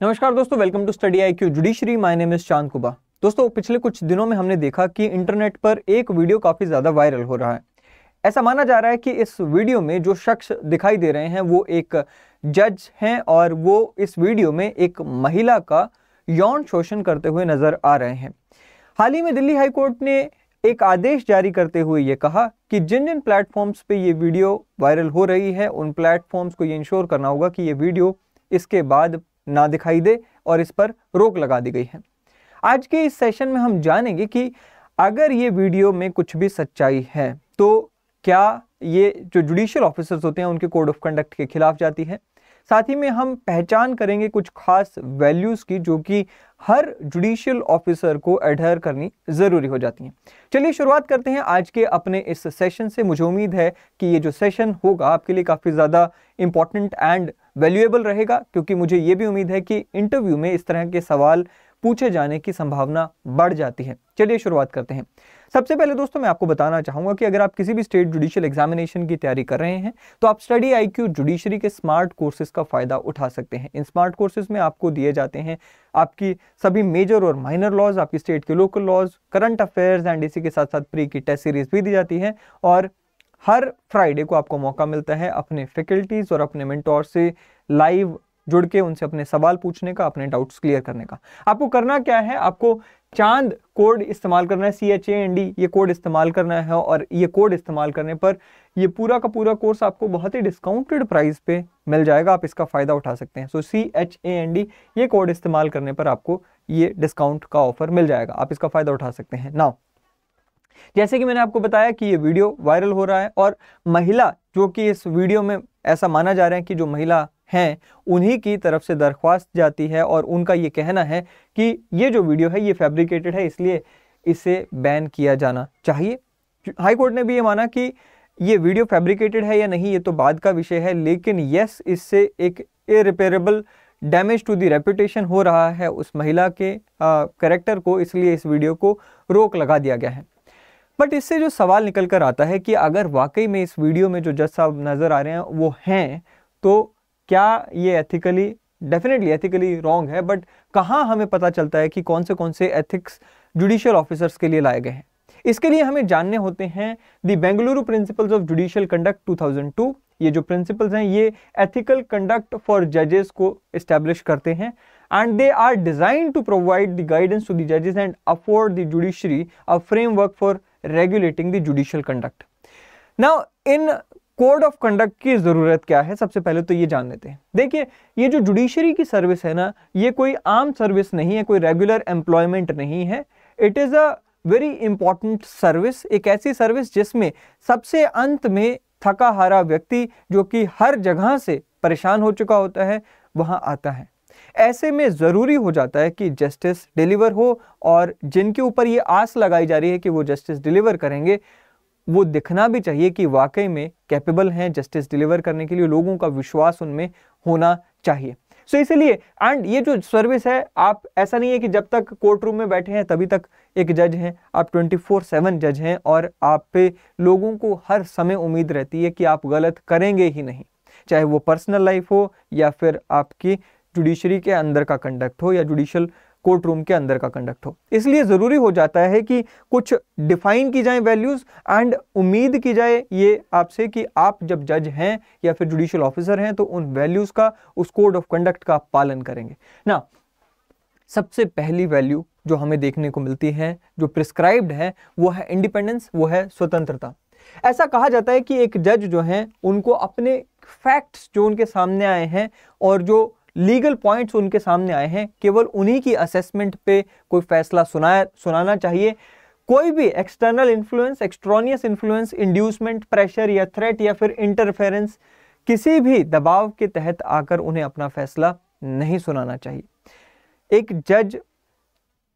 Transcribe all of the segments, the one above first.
नमस्कार दोस्तों, welcome to study IQ judiciary. My name is Chand Kuba. दोस्तों, पिछले कुछ दिनों में हमने देखा कि इंटरनेट पर एक वीडियो काफी ज्यादा वायरल हो रहा है। ऐसा माना जा रहा है कि इस वीडियो में जो शख्स दिखाई दे रहे हैं वो एक जज हैं और वो इस वीडियो में एक महिला का यौन शोषण करते हुए नजर आ रहे हैं। हाल ही में दिल्ली हाई कोर्ट ने एक आदेश जारी करते हुए ये कहा कि जिन जिन प्लेटफॉर्म्स पे ये वीडियो वायरल हो रही है उन प्लेटफॉर्म्स को ये इंश्योर करना होगा कि ये वीडियो इसके बाद ना दिखाई दे और इस पर रोक लगा दी गई है। आज के इस सेशन में हम जानेंगे कि अगर ये वीडियो में कुछ भी सच्चाई है तो क्या ये जो जुडिशियल ऑफिसर्स होते हैं उनके कोड ऑफ कंडक्ट के खिलाफ जाती है। साथ ही में हम पहचान करेंगे कुछ खास वैल्यूज की जो कि हर जुडिशियल ऑफिसर को एडहेयर करनी जरूरी हो जाती हैं। चलिए शुरुआत करते हैं आज के अपने इस सेशन से। मुझे उम्मीद है कि ये जो सेशन होगा आपके लिए काफी ज्यादा इंपॉर्टेंट एंड वैल्यूएबल रहेगा, क्योंकि मुझे ये भी उम्मीद है कि इंटरव्यू में इस तरह के सवाल पूछे जाने की संभावना बढ़ जाती है। चलिए शुरुआत करते हैं। सबसे पहले दोस्तों मैं आपको बताना चाहूंगा कि अगर आप किसी भी स्टेट जुडिशियल एग्जामिनेशन की तैयारी कर रहे हैं तो आप स्टडी IQ जुडिशरी के स्मार्ट कोर्सेज का फायदा उठा सकते हैं। इन स्मार्ट कोर्सेज में आपको दिए जाते हैं आपकी सभी मेजर और माइनर लॉज, आपकी स्टेट के local laws, current affairs and इसी के साथ साथ प्री की टेस्ट सीरीज भी दी जाती है। और हर फ्राइडे को आपको मौका मिलता है अपने फैकल्टीज और अपने मेंटोर से लाइव जुड़ के उनसे अपने सवाल पूछने का, अपने डाउट्स क्लियर करने का। आपको करना क्या है, आपको चांद कोड इस्तेमाल करना है, CHAND ये कोड इस्तेमाल करना है। और ये कोड इस्तेमाल करने पर ये पूरा का पूरा कोर्स आपको बहुत ही डिस्काउंटेड प्राइस पे मिल जाएगा। आप इसका फायदा उठा सकते हैं। CHAND ये कोड इस्तेमाल करने पर आपको ये डिस्काउंट का ऑफर मिल जाएगा। आप इसका फायदा उठा सकते हैं। नाउ जैसे कि मैंने आपको बताया कि ये वीडियो वायरल हो रहा है और महिला जो कि इस वीडियो में ऐसा माना जा रहा है कि जो महिला हैं उन्हीं की तरफ से दरख्वास्त जाती है और उनका ये कहना है कि ये जो वीडियो है ये फैब्रिकेटेड है, इसलिए इसे बैन किया जाना चाहिए। हाई कोर्ट ने भी ये माना कि ये वीडियो फैब्रिकेटेड है या नहीं ये तो बाद का विषय है, लेकिन यस इससे एक irreparable damage to the reputation हो रहा है उस महिला के कैरेक्टर को, इसलिए इस वीडियो को रोक लगा दिया गया है। बट इससे जो सवाल निकल कर आता है कि अगर वाकई में इस वीडियो में जो जज साहब नजर आ रहे हैं वो हैं तो क्या ये एथिकली, डेफिनेटली एथिकली रॉन्ग है, बट कहाँ हमें पता चलता है कि कौन से एथिक्स जुडिशियल ऑफिसर्स के लिए लाए गए हैं। इसके लिए हमें जानने होते हैं the Bengaluru principles of judicial conduct 2002। ये जो प्रिंसिपल्स हैं ये एथिकल कंडक्ट फॉर जजेस को इस्टेब्लिश करते हैं and they are designed to provide the guidance to the जजेस and afford the judiciary a framework for regulating the judicial conduct. Now in code of conduct की जरूरत क्या है, सबसे पहले तो ये जान लेते हैं। देखिए, ये जो जुडिशरी की सर्विस है ना, ये कोई आम सर्विस नहीं है, कोई रेगुलर एम्प्लॉयमेंट नहीं है। It is a very important service, एक ऐसी सर्विस जिसमें सबसे अंत में थका हारा व्यक्ति जो कि हर जगह से परेशान हो चुका होता है वहां आता है। ऐसे में जरूरी हो जाता है कि जस्टिस डिलीवर हो और जिनके ऊपर ये आस लगाई जा रही है कि वो जस्टिस डिलीवर करेंगे वो दिखना भी चाहिए कि वाकई में कैपेबल हैं जस्टिस डिलीवर करने के लिए, लोगों का विश्वास उनमें होना चाहिए। सो इसलिए एंड ये जो सर्विस है, आप ऐसा नहीं है कि जब तक कोर्ट रूम में बैठे हैं तभी तक एक जज हैं, आप 24/7 जज हैं और आप पे लोगों को हर समय उम्मीद रहती है कि आप गलत करेंगे ही नहीं, चाहे वो पर्सनल लाइफ हो या फिर आपकी जुडिशरी के अंदर का कंडक्ट हो या जुडिशियल कोर्ट रूम के अंदर का कंडक्ट हो। इसलिए जरूरी हो जाता है कि कुछ डिफाइन की जाए वैल्यूज एंड उम्मीद की जाए ये आपसे कि आप जब जज हैं या फिर जुडिशियल ऑफिसर हैं तो उन वैल्यूज का, उस कोड ऑफ कंडक्ट का पालन करेंगे ना। सबसे पहली वैल्यू जो हमें देखने को मिलती है, जो प्रिस्क्राइब्ड है, वो है इंडिपेंडेंस, वो है स्वतंत्रता। ऐसा कहा जाता है कि एक जज जो हैं उनको अपने फैक्ट्स जो उनके सामने आए हैं और जो लीगल पॉइंट्स उनके सामने आए हैं केवल उन्हीं की असेसमेंट पे कोई फैसला सुनाना चाहिए। कोई भी external influence, extraneous influence, inducement, pressure या थ्रेट या फिर इंटरफेरेंस, किसी भी दबाव के तहत आकर उन्हें अपना फैसला नहीं सुनाना चाहिए। एक जज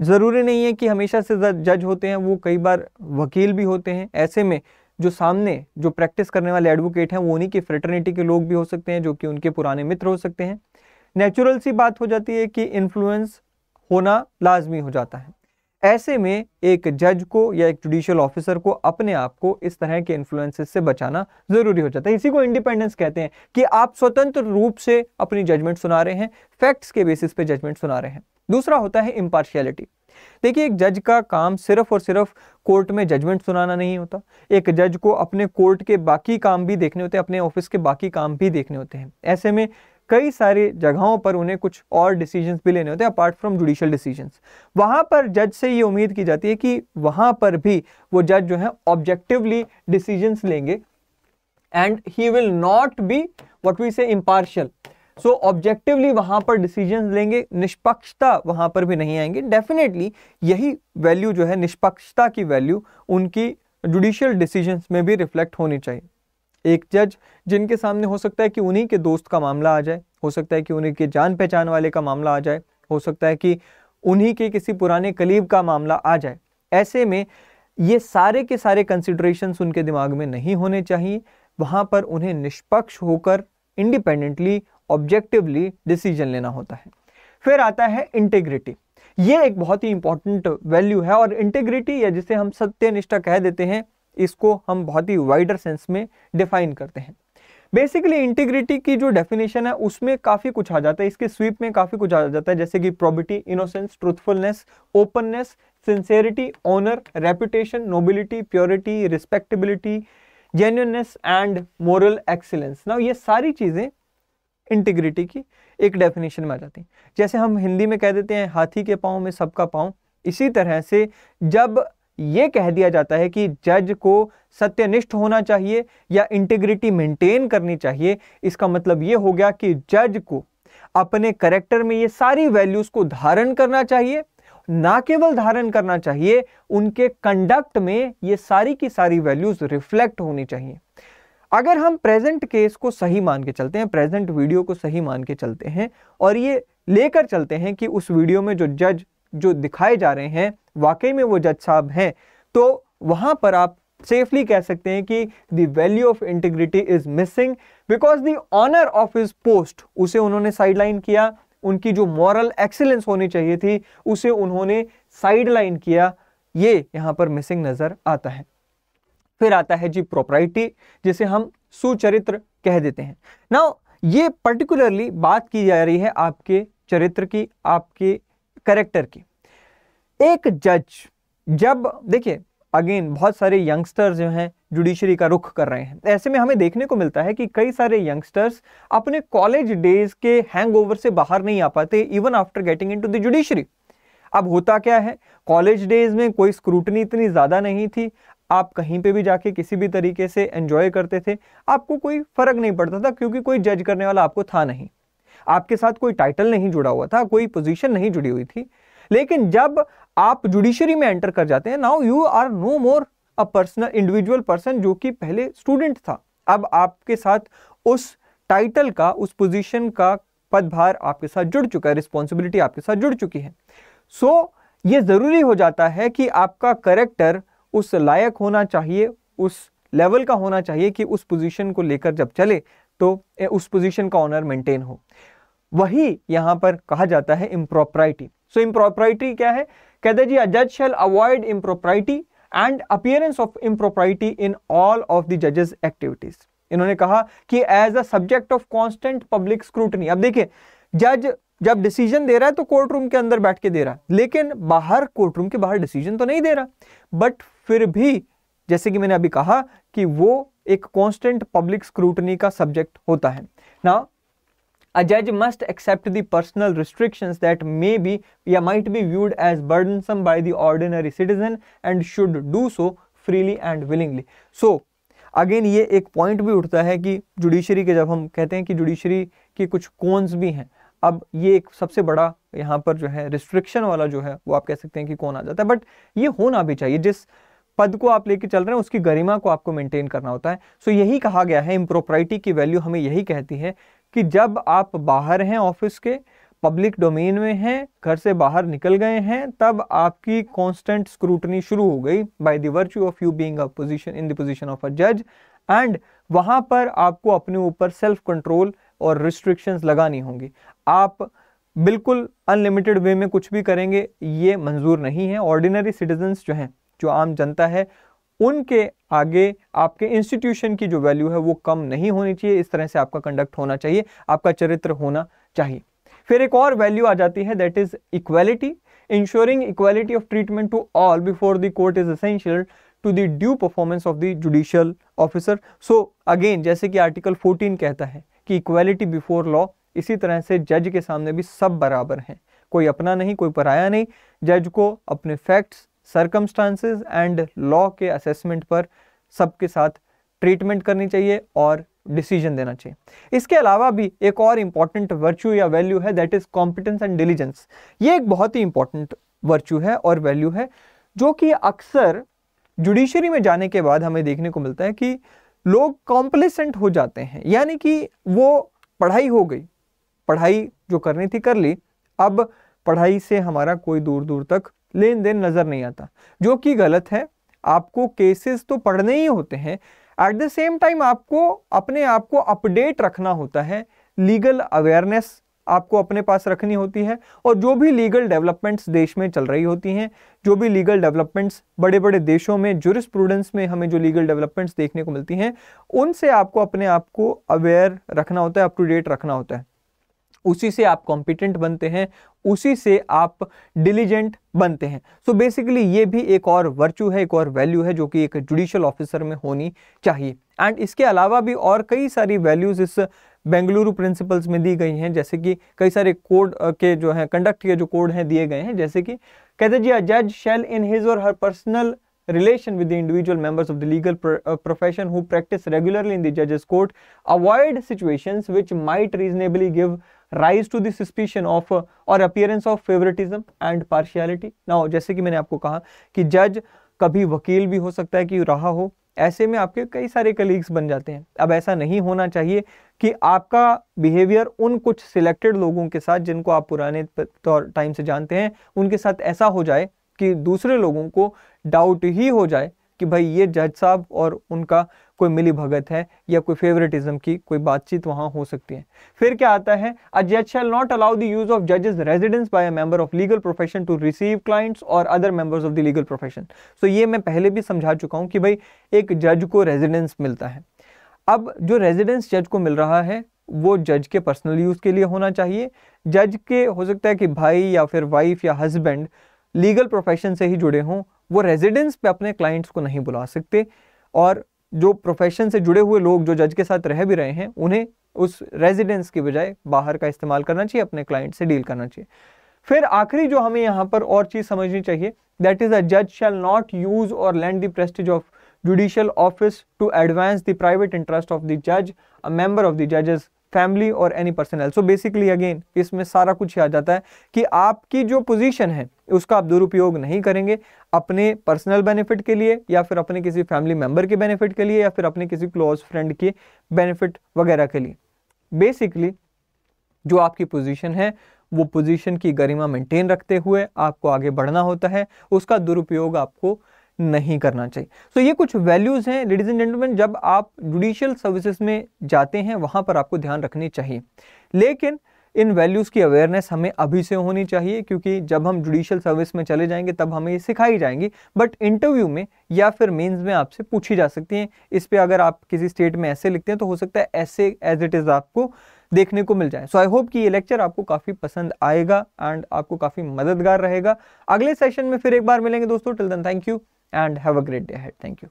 जरूरी नहीं है कि हमेशा से जज होते हैं, वो कई बार वकील भी होते हैं। ऐसे में जो सामने जो प्रैक्टिस करने वाले एडवोकेट हैं वो उन्हीं की फ्रेटर्निटी के लोग भी हो सकते हैं, जो कि उनके पुराने मित्र हो सकते हैं। नेचुरल सी बात हो जाती है कि इन्फ्लुएंस होना लाजमी हो जाता है। ऐसे में एक जज को या एक जुडिशियल ऑफिसर को अपने आप को इस तरह के इन्फ्लुएंसेस से बचाना जरूरी हो जाता है। इसी को इंडिपेंडेंस कहते हैं कि आप स्वतंत्र रूप से अपनी जजमेंट सुना रहे हैं, फैक्ट्स के बेसिस पे जजमेंट सुना रहे हैं। दूसरा होता है इम्पार्शियलिटी। देखिए, एक जज का काम सिर्फ और सिर्फ कोर्ट में जजमेंट सुनाना नहीं होता। एक जज को अपने कोर्ट के बाकी काम भी देखने होते हैं, अपने ऑफिस के बाकी काम भी देखने होते हैं। ऐसे में कई सारी जगहों पर उन्हें कुछ और डिसीजंस भी लेने होते हैं अपार्ट फ्रॉम जुडिशियल डिसीजंस। वहां पर जज से ये उम्मीद की जाती है कि वहां पर भी वो जज जो है ऑब्जेक्टिवली डिसीजंस लेंगे and he will not be what we say impartial. So objectively वहां पर डिसीजंस लेंगे, निष्पक्षता वहां पर भी नहीं आएंगे। डेफिनेटली यही वैल्यू जो है, निष्पक्षता की वैल्यू, उनकी जुडिशियल डिसीजंस में भी रिफ्लेक्ट होनी चाहिए। एक जज जिनके सामने हो सकता है कि उन्हीं के दोस्त का मामला आ जाए, हो सकता है कि उन्हीं के जान पहचान वाले का मामला आ जाए, हो सकता है कि उन्हीं के किसी पुराने कलीग का मामला आ जाए। ऐसे में ये सारे के सारे कंसिडरेशंस उनके दिमाग में नहीं होने चाहिए। वहां पर उन्हें निष्पक्ष होकर इंडिपेंडेंटली, ऑब्जेक्टिवली डिसीजन लेना होता है। फिर आता है इंटेग्रिटी। ये एक बहुत ही इंपॉर्टेंट वैल्यू है और इंटेग्रिटी, या जिसे हम सत्यनिष्ठा कह देते हैं, इसको हम बहुत ही वाइडर सेंस में डिफाइन करते हैं। बेसिकली इंटीग्रिटी की जो डेफिनेशन है उसमें काफी कुछ आ जाता है, इसके स्वीप में काफी कुछ आ जाता है, जैसे कि probity, innocence, truthfulness, openness, sincerity, honour, reputation, nobility, purity, respectability, genuineness and moral excellence. Now ये सारी चीजें इंटीग्रिटी की एक डेफिनेशन में आ जाती हैं। जैसे हम हिंदी में कह देते हैं हाथी के पांव में सबका पांव, इसी तरह से जब ये कह दिया जाता है कि जज को सत्यनिष्ठ होना चाहिए या इंटीग्रिटी मेंटेन करनी चाहिए, इसका मतलब ये हो गया कि जज को अपने कैरेक्टर में ये सारी वैल्यूज को धारण करना चाहिए। ना केवल धारण करना चाहिए, उनके कंडक्ट में ये सारी की सारी वैल्यूज रिफ्लेक्ट होनी चाहिए। अगर हम प्रेजेंट केस को सही मान के चलते हैं, प्रेजेंट वीडियो को सही मान के चलते हैं और ये लेकर चलते हैं कि उस वीडियो में जो जज जो दिखाए जा रहे हैं वाकई में वो जज साहब हैं, तो वहां पर आप सेफली कह सकते हैं कि the value of integrity is missing because the honour of his post, उसे उन्होंने साइडलाइन किया। उनकी जो मॉरल एक्सीलेंस होनी चाहिए थी उसे उन्होंने साइडलाइन किया। ये यहां पर मिसिंग नजर आता है। फिर आता है जी प्रोप्राइटी, जिसे हम सुचरित्र कह देते हैं। नाउ ये पर्टिकुलरली बात की जा रही है आपके चरित्र की, आपके कैरेक्टर की। एक जज जब, देखिए अगेन बहुत सारे यंगस्टर्स जो हैं जुडिशरी का रुख कर रहे हैं, ऐसे में हमें देखने को मिलता है कि कई सारे यंगस्टर्स अपने कॉलेज डेज के हैंगओवर से बाहर नहीं आ पाते even after getting into the judiciary. अब होता क्या है, कॉलेज डेज में कोई स्क्रूटनी इतनी ज्यादा नहीं थी, आप कहीं पे भी जाके किसी भी तरीके से एंजॉय करते थे, आपको कोई फर्क नहीं पड़ता था क्योंकि कोई जज करने वाला आपको था नहीं, आपके साथ कोई टाइटल नहीं जुड़ा हुआ था, कोई पोजीशन नहीं जुड़ी हुई थी। लेकिन जब आप जुडिशरी में एंटर कर जाते हैं, now you are no more a personal individual person जो कि पहले स्टूडेंट था। अब आपके साथ उस टाइटल का, उस पोजीशन का पदभार आपके साथ जुड़ चुका है, रिस्पॉन्सिबिलिटी आपके साथ जुड़ चुकी है। सो ये जरूरी हो जाता है कि आपका कैरेक्टर उस लायक होना चाहिए, उस लेवल का होना चाहिए कि उस पोजीशन को लेकर जब चले तो उस पोजीशन का ऑनर मेंटेन हो। वही यहां पर कहा जाता है इम्प्रॉपराइटी। सो इम्प्रॉपराइटी क्या है, कहते हैं जी, अ जज शैल avoid इम्प्रॉपराइटी and appearance of इम्प्रॉपराइटी in all of the जजेस एक्टिविटीज। इन्होंने कहा कि as a subject of constant public scrutiny. अब देखिए, जज जब डिसीजन दे रहा है तो कोर्ट रूम के अंदर बैठ के दे रहा है, लेकिन बाहर कोर्ट रूम के बाहर डिसीजन तो नहीं दे रहा, बट फिर भी जैसे कि मैंने अभी कहा कि वो एक कांस्टेंट पब्लिक स्क्रूटनी का सब्जेक्ट होता है। Now a judge must accept the personal restrictions that may be या might be viewed as burdensome by the ordinary citizen and should do so freely and willingly. So again ये एक point भी उठता है कि judiciary के, जब हम कहते हैं कि जुडिशरी की कुछ कॉन्स भी हैं, अब ये एक सबसे बड़ा यहाँ पर जो है रिस्ट्रिक्शन वाला जो है वो आप कह सकते हैं कि कौन आ जाता है, बट ये होना भी चाहिए। जिस पद को आप लेके चल रहे हैं उसकी गरिमा को आपको मेंटेन करना होता है। सो यही कहा गया है, इम्प्रोप्राइटी की वैल्यू हमें यही कहती है कि जब आप बाहर हैं, ऑफिस के पब्लिक डोमेन में हैं, घर से बाहर निकल गए हैं, तब आपकी कांस्टेंट स्क्रूटनी शुरू हो गई by the virtue of you being a position in the position of a जज, एंड वहां पर आपको अपने ऊपर सेल्फ कंट्रोल और रिस्ट्रिक्शंस लगानी होंगी। आप बिल्कुल अनलिमिटेड वे में कुछ भी करेंगे ये मंजूर नहीं है। ऑर्डिनरी सिटीजन्स जो हैं, जो आम जनता है, उनके आगे आपके इंस्टीट्यूशन की जो वैल्यू है वो कम नहीं होनी चाहिए। इस तरह से आपका कंडक्ट होना चाहिए, आपका चरित्र होना चाहिए। फिर एक और वैल्यू आ जाती है, that is equality. Ensuring equality of treatment to all before the court is essential to the due performance of the judicial officer. So again, जैसे कि आर्टिकल 14 कहता है कि इक्वालिटी बिफोर लॉ, इसी तरह से जज के सामने भी सब बराबर हैं, कोई अपना नहीं, कोई पराया नहीं। जज को अपने फैक्ट्स, सर्कमस्टांसेस एंड लॉ के असेसमेंट पर सबके साथ ट्रीटमेंट करनी चाहिए और डिसीजन देना चाहिए। इसके अलावा भी एक और इंपॉर्टेंट वर्च्यू या वैल्यू है, that is competence and diligence. ये एक बहुत ही इंपॉर्टेंट वर्च्यू है और वैल्यू है, जो कि अक्सर जुडिशरी में जाने के बाद हमें देखने को मिलता है कि लोग कॉम्प्लेसेंट हो जाते हैं, यानी कि वो पढ़ाई हो गई, पढ़ाई जो करनी थी कर ली, अब पढ़ाई से हमारा कोई दूर दूर तक लेन देन नजर नहीं आता, जो कि गलत है। आपको केसेस तो पढ़ने ही होते हैं, एट द सेम टाइम आपको अपने आप को अपडेट रखना होता है, लीगल अवेयरनेस आपको अपने पास रखनी होती है, और जो भी लीगल डेवलपमेंट्स देश में चल रही होती हैं, जो भी लीगल डेवलपमेंट्स बड़े बड़े देशों में ज्यूरिस्प्रूडेंस में हमें जो लीगल डेवलपमेंट्स देखने को मिलती हैं, उनसे आपको अपने आप को अवेयर रखना होता है, अप टू डेट रखना होता है। उसी से आप कॉम्पिटेंट बनते हैं, उसी से आप डिलीजेंट बनते हैं। सो बेसिकली ये भी एक और वर्च्यू है, एक और वैल्यू है जो कि एक जुडिशियल ऑफिसर में होनी चाहिए। एंड इसके अलावा भी और कई सारी वैल्यूज इस बेंगलुरु प्रिंसिपल्स में दी गई हैं, जैसे कि कई सारे कोड के जो हैं, कंडक्ट के जो कोड हैं दिए गए हैं, जैसे कि कहते जी, अ जज शैल इन हिज और हर personal relation with the individual members of the legal profession who practice regularly in the judges court avoid situations which might reasonably give rise to the suspicion of or appearance of favoritism and partiality। now जैसे कि मैंने आपको कहा कि जज कभी वकील भी हो सकता है कि रहा हो, ऐसे में आपके कई सारे कलीग्स बन जाते हैं। अब ऐसा नहीं होना चाहिए कि आपका बिहेवियर उन कुछ सिलेक्टेड लोगों के साथ, जिनको आप पुराने टाइम से जानते हैं, उनके साथ ऐसा हो जाए कि दूसरे लोगों को डाउट ही हो जाए कि भाई ये जज साहब और उनका कोई मिली भगत है या कोई फेवरेटिज्म की कोई बातचीत वहां हो सकती है। फिर क्या आता है, अ जज shall not allow the use of जजेस residence bye a member of legal profession to receive clients और other members of the legal profession. सो ये मैं पहले भी समझा चुका हूं कि भाई एक जज को रेजिडेंस मिलता है। अब जो रेजिडेंस जज को मिल रहा है वो जज के पर्सनल यूज के लिए होना चाहिए। जज के हो सकता है कि भाई या फिर वाइफ या हस्बैंड लीगल प्रोफेशन से ही जुड़े हों, वो रेजिडेंस पे अपने क्लाइंट्स को नहीं बुला सकते, और जो प्रोफेशन से जुड़े हुए लोग जो जज के साथ रह भी रहे हैं, उन्हें उस रेजिडेंस की बजाय बाहर का इस्तेमाल करना चाहिए, अपने क्लाइंट से डील करना चाहिए। फिर आखिरी जो हमें यहाँ पर और चीज समझनी चाहिए, दैट इज अ जज शैल नॉट यूज और land the prestige of judicial office to advance the private interest of the जज, अ मेंबर ऑफ द जजेस फैमिली और any person else. So basically again इसमें सारा कुछ आ जाता है कि आपकी जो पोजीशन है उसका आप दुरुपयोग नहीं करेंगे अपने पर्सनल बेनिफिट के लिए, या फिर अपने किसी फैमिली मेंबर के बेनिफिट के लिए, या फिर अपने किसी क्लोज फ्रेंड के बेनिफिट वगैरह के लिए। बेसिकली जो आपकी पोजीशन है वो पोजीशन की गरिमा मेंटेन रखते हुए आपको आगे बढ़ना होता है, उसका दुरुपयोग आपको नहीं करना चाहिए। सो ये कुछ वैल्यूज हैं लेडीज एंड जेंटलमैन, जब आप जुडिशियल सर्विसेज में जाते हैं वहां पर आपको ध्यान रखनी चाहिए। लेकिन इन वैल्यूज की अवेयरनेस हमें अभी से होनी चाहिए, क्योंकि जब हम जुडिशियल सर्विस में चले जाएंगे तब हमें ये सिखाई जाएंगी, बट इंटरव्यू में या फिर मेंस में आपसे पूछी जा सकती हैं। इस पे अगर आप किसी स्टेट में ऐसे लिखते हैं तो हो सकता है ऐसे एज इट इज आपको देखने को मिल जाए। सो आई होप कि ये लेक्चर आपको काफी पसंद आएगा एंड आपको काफी मददगार रहेगा। अगले सेशन में फिर एक बार मिलेंगे दोस्तों। Till then thank you and have a great day ahead. Thank you.